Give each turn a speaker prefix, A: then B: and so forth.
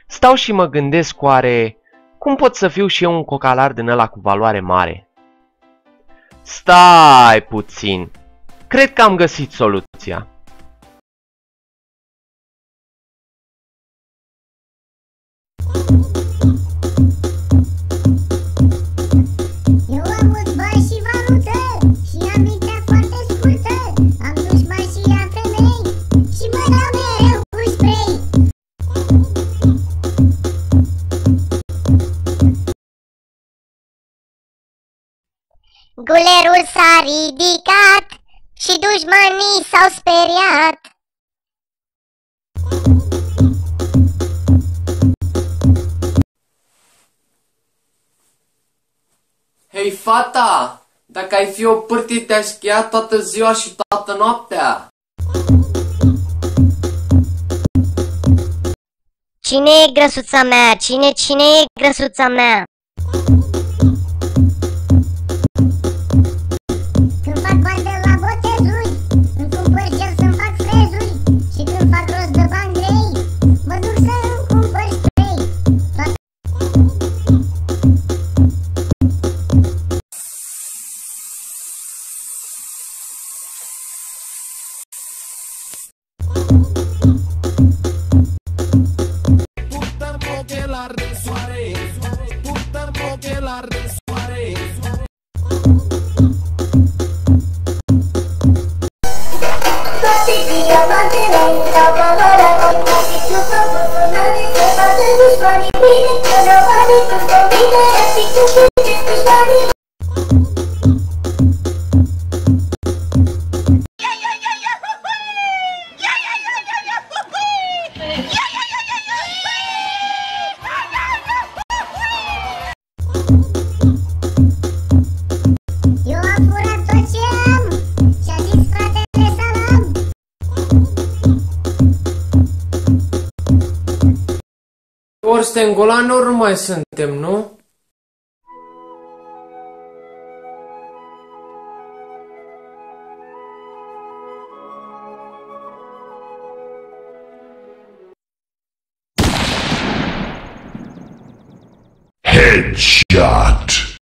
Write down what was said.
A: Stau și mă gândesc oare cum pot să fiu și eu un cocalar din ăla cu valoare mare? Stai puțin, cred că am găsit soluția.
B: Eu am mulți bani și valută și am mintea foarte scurtă. Am dușmani și am femei și mă dau mereu cu spray. Gulerul s-a ridicat și dușmanii s-au speriat.
C: Hei, fata! Dacă ai fi o pârtie, te-aș schia toată ziua și toată noaptea!
B: Cine e grăsuța mea? Cine e grăsuța mea? Când fac bani de la botezuri, îmi cumpăr gel să-mi fac frezuri. Și când fac rost de bani grei, mă duc să-mi cumpăr spray.
D: Purtăm ochelari de soare, purtăm ochelari de soare.
B: Toate diamantele au valoarea mare și nu fac buzunare să facă dușmanii bine, că n-au bani când convine, și tu fugeți dușmanii. Eu am furat tot ce am și-a zis fratele salam.
C: Ori suntem golani, ori nu mai suntem, nu?
D: Headshot.